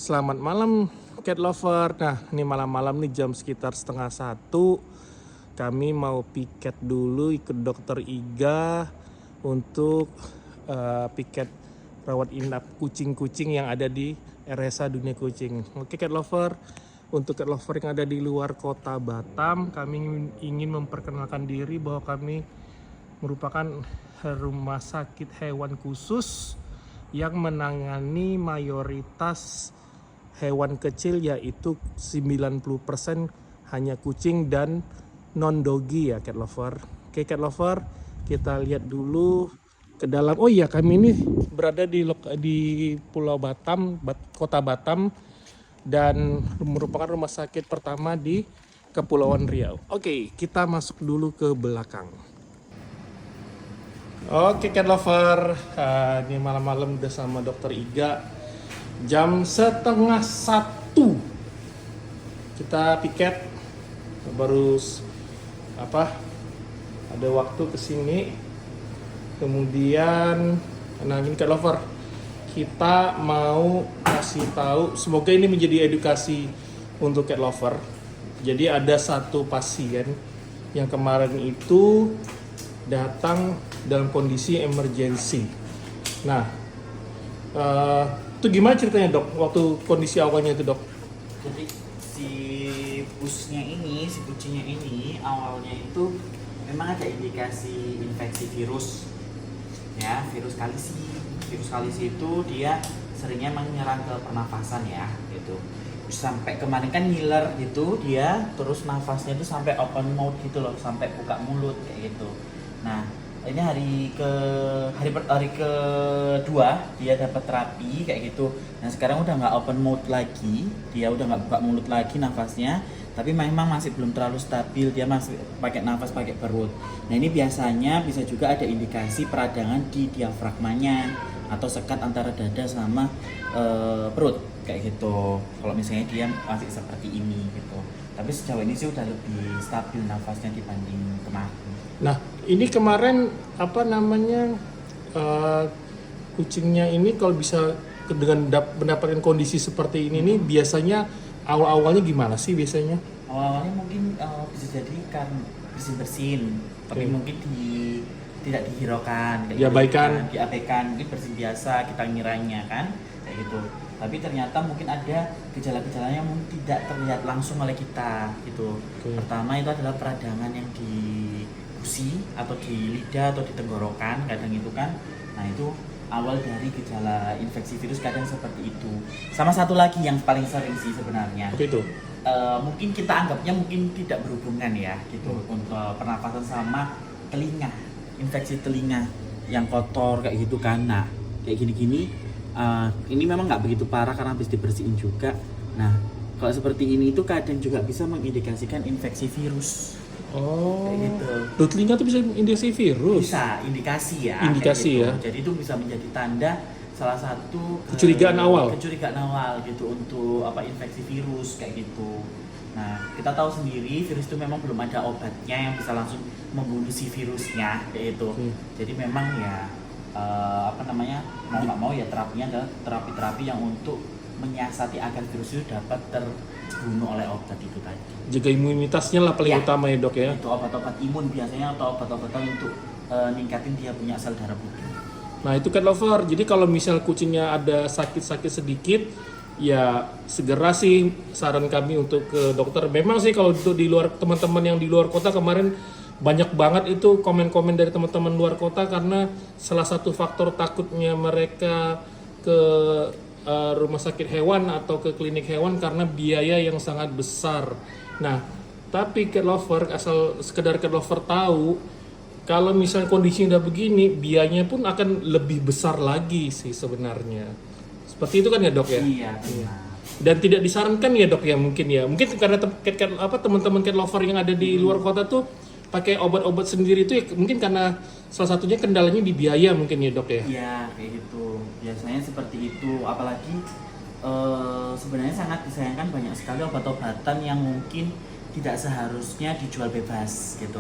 Selamat malam cat lover. Nah, ini malam-malam nih jam sekitar 1:30. Kami mau piket dulu ikut dokter Iga untuk piket rawat inap kucing-kucing yang ada di RSA Dunia Kucing. Oke cat lover, untuk cat lover yang ada di luar kota Batam, kami ingin memperkenalkan diri bahwa kami merupakan rumah sakit hewan khusus yang menangani mayoritas hewan kecil, yaitu 90% hanya kucing dan non-doggy ya cat lover. Oke cat lover, kita lihat dulu ke dalam. Oh iya, kami ini berada di Pulau Batam, Kota Batam, dan merupakan rumah sakit pertama di Kepulauan Riau. Oke, kita masuk dulu ke belakang. Oke cat lover, ini malam-malam udah sama dokter Iga. Jam 12:30 kita piket, baru ada waktu kesini. Kemudian ini cat lover, kita mau kasih tahu, semoga ini menjadi edukasi untuk cat lover. Jadi ada satu pasien yang kemarin itu datang dalam kondisi emergency. Nah, itu gimana ceritanya dok, waktu kondisi awalnya itu dok? Jadi si kucingnya ini awalnya itu memang ada indikasi infeksi virus, ya, virus kalisi. Virus kalisi itu dia seringnya menyerang ke pernafasan ya, gitu. Sampai kemarin kan ngiler gitu dia, terus nafasnya itu sampai open mouth gitu loh, sampai buka mulut kayak gitu. Nah, ini hari kedua dia dapat terapi kayak gitu. Nah sekarang udah nggak open mouth lagi, dia udah nggak buka mulut lagi nafasnya, tapi memang masih belum terlalu stabil, dia masih pakai nafas pakai perut. Nah ini biasanya bisa juga ada indikasi peradangan di diafragmanya atau sekat antara dada sama perut kayak gitu. Kalau misalnya dia masih seperti ini gitu, tapi sejauh ini sih udah lebih stabil nafasnya dibanding kemarin. Nah, ini kemarin kucingnya ini kalau bisa dengan mendapatkan kondisi seperti ini nih, biasanya awal-awalnya gimana sih biasanya? Awalnya mungkin bisa jadi karena bersin-bersin, tapi mungkin tidak dihiraukan, diabaikan, mungkin bersin biasa kita ngiranya kan, kayak gitu. Tapi ternyata mungkin ada gejala-gejalanya yang mungkin tidak terlihat langsung oleh kita gitu. Pertama itu adalah peradangan yang di gusi atau di lidah atau di tenggorokan kadang itu kan. Nah itu awal dari gejala infeksi virus kadang seperti itu. Sama satu lagi yang paling sering sih sebenarnya. Oke, itu. Mungkin kita anggapnya mungkin tidak berhubungan ya gitu, untuk pernapasan sama telinga, infeksi telinga yang kotor kayak gitu kan. Nah kayak gini-gini ini memang nggak begitu parah karena habis dibersihin juga. Nah kalau seperti ini itu kadang juga bisa mengindikasikan infeksi virus. Oh, kayak gitu. Loh, telinga tuh bisa indikasi virus? Bisa, indikasi ya. Indikasi gitu. ya. Jadi itu bisa menjadi tanda salah satu kecurigaan awal gitu untuk infeksi virus kayak gitu. Nah, kita tahu sendiri virus itu memang belum ada obatnya yang bisa langsung membunuh si virusnya kayak gitu. Jadi memang ya mau nggak mau ya terapinya adalah terapi-terapi yang untuk menyiasati agar virus itu dapat terbunuh oleh obat itu tadi. Jaga imunitasnya lah paling utama ya dok ya. Itu obat-obat imun biasanya atau obat-obatan untuk ningkatin dia punya sel darah putih. Nah itu cat lover, jadi kalau misal kucingnya ada sakit-sakit sedikit, ya segera sih saran kami untuk ke dokter. Memang sih kalau untuk di luar, teman-teman yang di luar kota kemarin banyak banget itu komen-komen dari teman-teman luar kota, karena salah satu faktor takutnya mereka ke rumah sakit hewan atau ke klinik hewan karena biaya yang sangat besar. Nah, tapi cat lover, asal sekedar cat lover tahu, kalau misalnya kondisi udah begini, biayanya pun akan lebih besar lagi sih sebenarnya. Seperti itu kan ya dok ya? Iya. Dan tidak disarankan ya dok ya, mungkin karena teman-teman cat lover yang ada di luar kota tuh pakai obat-obat sendiri itu ya, mungkin karena salah satunya kendalanya di biaya mungkin ya dok ya? Iya kayak gitu, biasanya seperti itu. Apalagi sebenarnya sangat disayangkan banyak sekali obat-obatan yang mungkin tidak seharusnya dijual bebas gitu.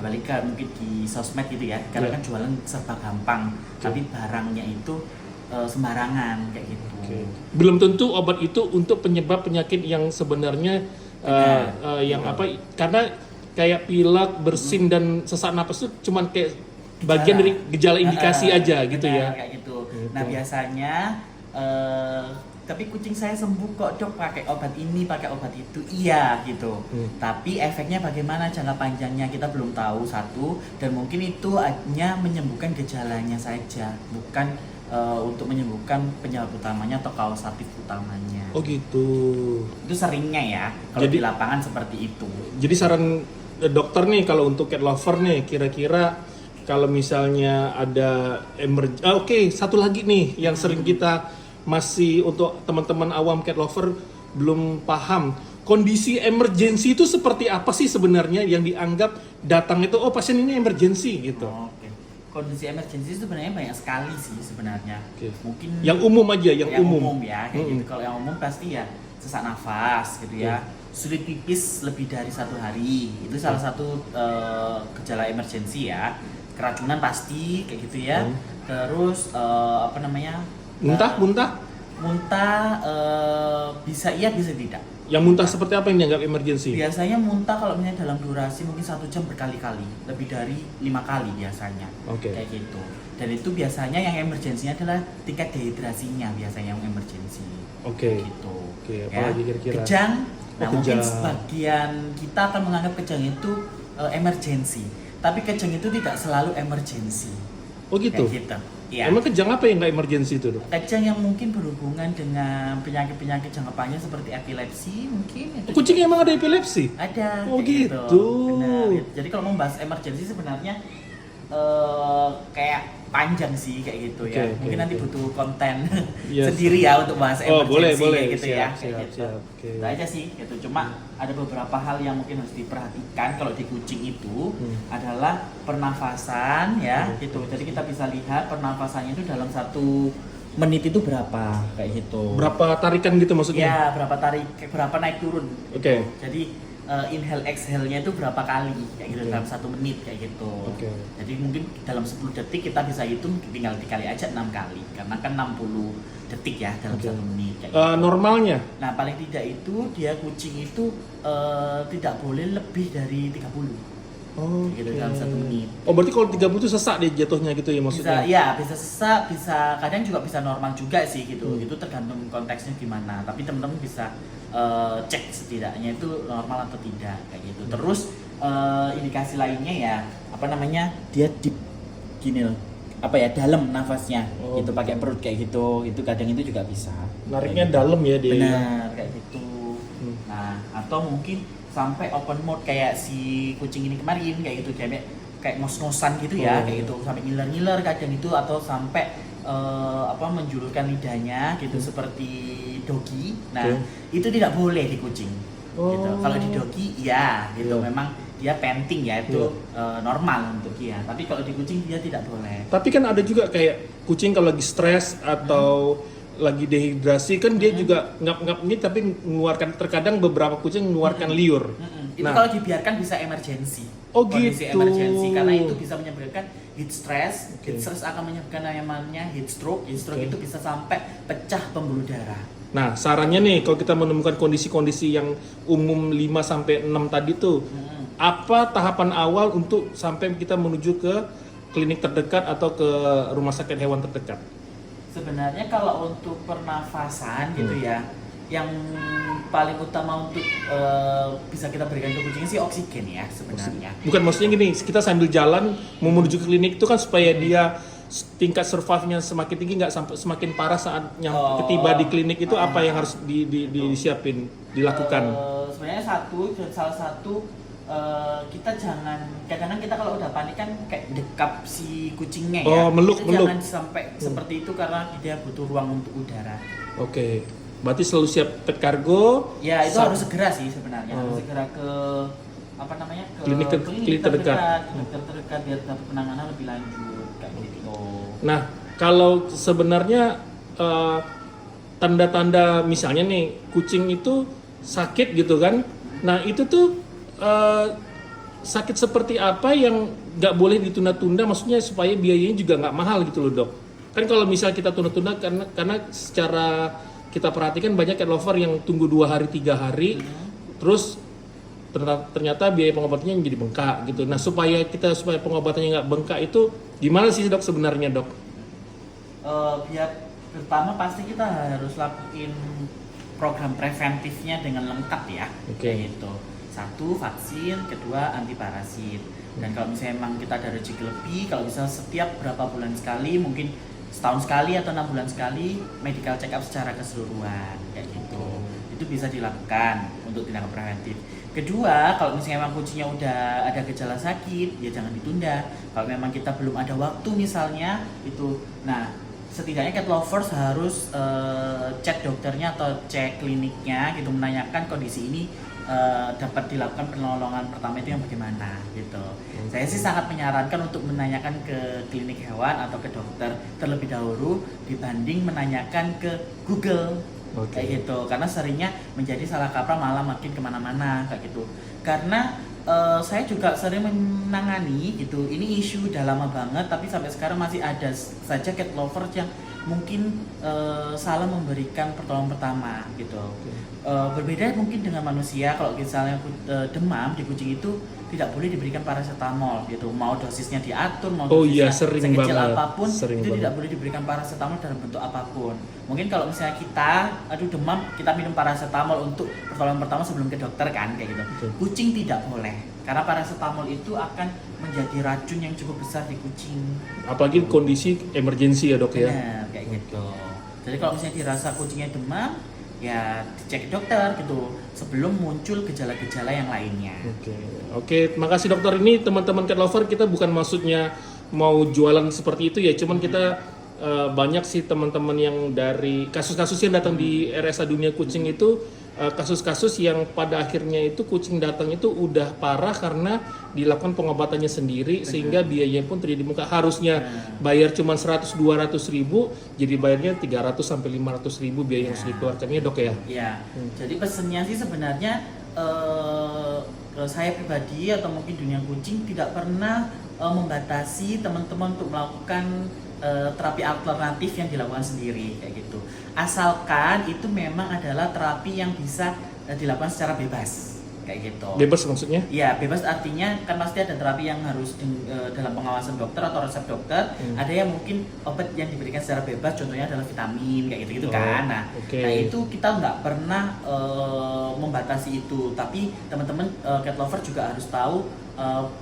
Apalagi mungkin di sosmed gitu ya, karena kan jualan serba gampang, tapi barangnya itu sembarangan kayak gitu. belum tentu obat itu untuk penyebab penyakit yang sebenarnya yang apa, karena kayak pilek, bersin dan sesak napas itu cuman kayak bagian dari gejala indikasi aja gitu ya. Kayak gitu. Nah biasanya tapi kucing saya sembuh kok dok pakai obat ini, pakai obat itu, iya gitu. Tapi efeknya bagaimana jangka panjangnya kita belum tahu satu, dan mungkin itu hanya menyembuhkan gejalanya saja, bukan untuk menyembuhkan penyebab utamanya atau kausatif utamanya. Oh gitu. Itu seringnya ya kalau di lapangan seperti itu. Jadi saran dokter nih kalau untuk cat lover nih, kira-kira kalau misalnya ada oke, satu lagi nih yang sering kita masih untuk teman-teman awam cat lover belum paham, kondisi emergency itu seperti apa sih sebenarnya yang dianggap datang itu pasien ini emergency gitu. Oke. Kondisi emergency sebenarnya banyak sekali sih sebenarnya. Mungkin yang umum aja, yang umum ya kayak gitu. Kalau yang umum pasti ya sesak nafas gitu ya. Sulit pipis lebih dari 1 hari, itu salah satu gejala emergency ya. Keracunan pasti kayak gitu ya. Terus apa namanya? Muntah bisa iya bisa tidak. Yang muntah seperti apa yang dianggap emergency? Biasanya muntah kalau misalnya dalam durasi mungkin 1 jam berkali-kali, lebih dari 5 kali biasanya. Kayak gitu. Dan itu biasanya yang emergensinya adalah tingkat dehidrasinya biasanya yang emergency. Gitu. Apalagi kira-kira? Kejang. Nah mungkin sebagian kita akan menganggap kejang itu emergency, tapi kejang itu tidak selalu emergency. Oh gitu? Kayak gitu. Ya. Emang kejang apa yang nggak emergency itu dok? Kejang yang mungkin berhubungan dengan penyakit-penyakit jangka panjang seperti epilepsi mungkin. Kucing emang ada epilepsi? Ada. Oh gitu. Benar. Jadi kalau membahas emergency sebenarnya kayak panjang sih kayak gitu ya. Mungkin nanti butuh konten sendiri ya untuk bahas emergency kayak gitu ya. Itu aja sih gitu. Cuma ada beberapa hal yang mungkin harus diperhatikan kalau di kucing itu adalah pernafasan ya gitu. Jadi kita bisa lihat pernafasannya itu dalam 1 menit itu berapa kayak gitu. Berapa tarikan gitu maksudnya? Ya, berapa naik turun. Gitu. Jadi inhale exhale-nya itu berapa kali kayak gitu dalam 1 menit kayak gitu. Jadi mungkin dalam 10 detik kita bisa hitung tinggal dikali aja 6 kali karena kan 60 detik ya dalam 1 menit kayak gitu. Normalnya? Nah, paling tidak itu dia kucing itu tidak boleh lebih dari 30. Gitu dalam 1 menit. Oh, berarti kalau 30 itu sesak deh jatuhnya gitu ya maksudnya? Bisa sesak, bisa kadang juga bisa normal juga sih gitu. Itu tergantung konteksnya gimana. Tapi teman-teman bisa cek setidaknya itu normal atau tidak kayak gitu. Terus indikasi lainnya ya apa namanya, dia deep gini loh, apa ya, dalam nafasnya gitu pakai perut kayak gitu, itu kadang itu juga bisa nariknya dalam ya dia. Benar kayak gitu. Nah atau mungkin sampai open mouth kayak si kucing ini kemarin kayak gitu, kayak ngos-ngosan gitu ya kayak gitu, sampai ngiler-ngiler kadang itu, atau sampai menjulurkan lidahnya gitu seperti dogi. Nah itu tidak boleh di kucing gitu. Kalau di dogi ya gitu memang dia panting ya, itu normal untuk dia, tapi kalau di kucing dia tidak boleh. Tapi kan ada juga kayak kucing kalau lagi stres atau lagi dehidrasi kan dia juga ngap-ngap ini, tapi mengeluarkan, terkadang beberapa kucing mengeluarkan liur. Itu kalau dibiarkan bisa emergency. Kondisi gitu. Emergency, karena itu bisa menyebabkan heat stress. Heat stress akan menyebabkan yang namanya heat stroke. Heat stroke itu bisa sampai pecah pembuluh darah. Nah, sarannya nih kalau kita menemukan kondisi-kondisi yang umum 5 sampai 6 tadi tuh, apa tahapan awal untuk sampai kita menuju ke klinik terdekat atau ke rumah sakit hewan terdekat? Sebenarnya kalau untuk pernafasan gitu ya, yang paling utama untuk bisa kita berikan ke kucing sih oksigen ya sebenarnya. Bukan, maksudnya gini, kita sambil jalan mau menuju ke klinik itu kan supaya dia tingkat survive-nya semakin tinggi, nggak sampai semakin parah saat ketiba di klinik itu, apa yang harus disiapin, dilakukan? Sebenarnya salah satu kita jangan, kadang-kadang kita kalau udah panik kan kayak dekap si kucingnya ya. Meluk. Jangan sampai seperti itu karena dia butuh ruang untuk udara. Berarti selalu siap pet cargo. Ya itu harus segera sih sebenarnya, harus segera ke ke klinik terdekat biar dapat penanganan lebih lanjut kayak gitu. Nah, kalau sebenarnya tanda-tanda misalnya nih kucing itu sakit gitu kan, nah itu tuh sakit seperti apa yang nggak boleh ditunda-tunda, maksudnya supaya biayanya juga nggak mahal gitu loh dok. Kan kalau misal kita tunda-tunda karena secara kita perhatikan banyak cat lover yang tunggu 2 hari 3 hari, terus ternyata biaya pengobatannya jadi bengkak gitu. Nah supaya pengobatannya nggak bengkak itu gimana sih dok sebenarnya dok? Biar pertama pasti kita harus lakuin program preventifnya dengan lengkap ya. Oke. Gitu. 1 vaksin, kedua anti parasit. Dan kalau misalnya emang kita ada rezeki lebih, kalau bisa setiap berapa bulan sekali, mungkin setahun sekali atau 6 bulan sekali medical check up secara keseluruhan kayak gitu. Itu bisa dilakukan untuk tindakan preventif. Kedua, kalau misalnya memang kucingnya udah ada gejala sakit, ya jangan ditunda. Kalau memang kita belum ada waktu misalnya itu, nah setidaknya cat lovers harus cek dokternya atau cek kliniknya gitu, menanyakan kondisi ini dapat dilakukan penolongan pertama itu yang bagaimana gitu. Saya sih sangat menyarankan untuk menanyakan ke klinik hewan atau ke dokter terlebih dahulu dibanding menanyakan ke Google. Kayak gitu, karena seringnya menjadi salah kaprah malah makin kemana-mana kayak gitu. Karena saya juga sering menangani gitu, ini isu udah lama banget tapi sampai sekarang masih ada saja cat lovers yang mungkin salah memberikan pertolongan pertama gitu. Berbeda mungkin dengan manusia, kalau misalnya demam di kucing itu tidak boleh diberikan paracetamol gitu, mau dosisnya diatur, mau dosisnya sekecil apapun itu tidak boleh diberikan paracetamol dalam bentuk apapun. Mungkin kalau misalnya kita demam, kita minum paracetamol untuk pertolongan pertama sebelum ke dokter kan kayak gitu. Kucing tidak boleh, karena paracetamol itu akan menjadi racun yang cukup besar di kucing. Apalagi kondisi emergensi ya dok ya. Benar, kayak gitu. Jadi kalau misalnya dirasa kucingnya demam, ya dicek dokter gitu sebelum muncul gejala-gejala yang lainnya. Oke, makasih dokter. Ini teman-teman cat lover, kita bukan maksudnya mau jualan seperti itu ya, cuman kita banyak sih teman-teman yang dari kasus-kasus yang datang di RSA Dunia Kucing itu kasus-kasus yang pada akhirnya itu kucing datang itu udah parah karena dilakukan pengobatannya sendiri. Sehingga biayanya pun terjadi bengkak. Harusnya bayar cuma 100-200 ribu, jadi bayarnya 300 sampai 500 ribu biaya yang harus dikeluarkannya dok ya. Iya. Jadi pesennya sih sebenarnya saya pribadi atau mungkin dunia kucing tidak pernah membatasi teman-teman untuk melakukan terapi alternatif yang dilakukan sendiri kayak gitu. Asalkan itu memang adalah terapi yang bisa dilakukan secara bebas kayak gitu. Bebas maksudnya? Iya, bebas artinya kan pasti ada terapi yang harus dalam pengawasan dokter atau resep dokter. Ada yang mungkin obat yang diberikan secara bebas, contohnya adalah vitamin kayak gitu kan. Nah itu kita nggak pernah membatasi itu. Tapi teman-teman cat lover juga harus tahu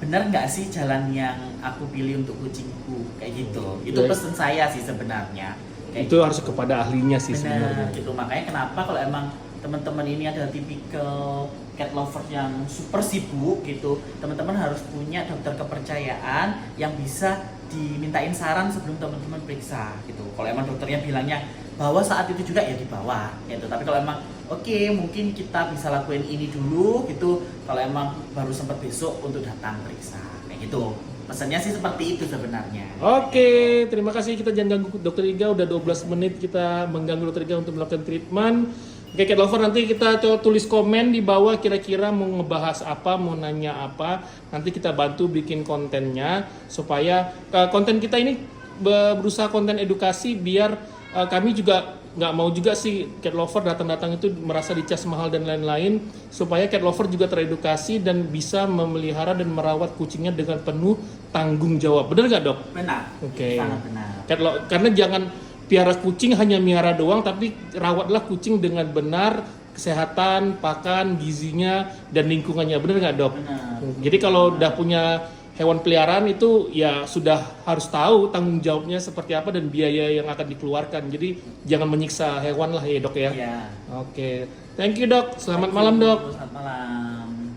benar nggak sih jalan yang aku pilih untuk kucingku kayak gitu. Itu pesan saya sih sebenarnya. Itu gitu. Harus kepada ahlinya sih sebenarnya. Gitu. Makanya kenapa kalau emang teman-teman ini adalah tipikal cat lover yang super sibuk gitu, teman-teman harus punya dokter kepercayaan yang bisa dimintain saran sebelum teman-teman periksa gitu. Kalau emang dokternya bilangnya bahwa saat itu juga ya dibawa gitu. Tapi kalau emang oke, mungkin kita bisa lakuin ini dulu gitu. Kalau emang baru sempat besok untuk datang periksa kayak gitu. Pesannya sih seperti itu sebenarnya. Oke, terima kasih. Kita jangan ganggu dokter Iga, udah 12 menit kita mengganggu dokter Iga untuk melakukan treatment. Oke, cat lover, nanti kita coba tulis komen di bawah kira-kira mau ngebahas apa, mau nanya apa. Nanti kita bantu bikin kontennya supaya konten kita ini berusaha konten edukasi biar kami juga nggak mau juga sih cat lover datang-datang itu merasa dicas mahal dan lain-lain, supaya cat lover juga teredukasi dan bisa memelihara dan merawat kucingnya dengan penuh tanggung jawab. Benar nggak dok? Benar. Oke. Sangat benar. Karena jangan piara kucing hanya miara doang, tapi rawatlah kucing dengan benar, kesehatan, pakan, gizinya, dan lingkungannya. Benar nggak dok? Benar. Jadi kalau udah punya hewan peliharaan itu ya sudah harus tahu tanggung jawabnya seperti apa dan biaya yang akan dikeluarkan. Jadi jangan menyiksa hewan lah ya dok ya. Iya. Oke. Thank you dok. Selamat malam dok. Selamat malam.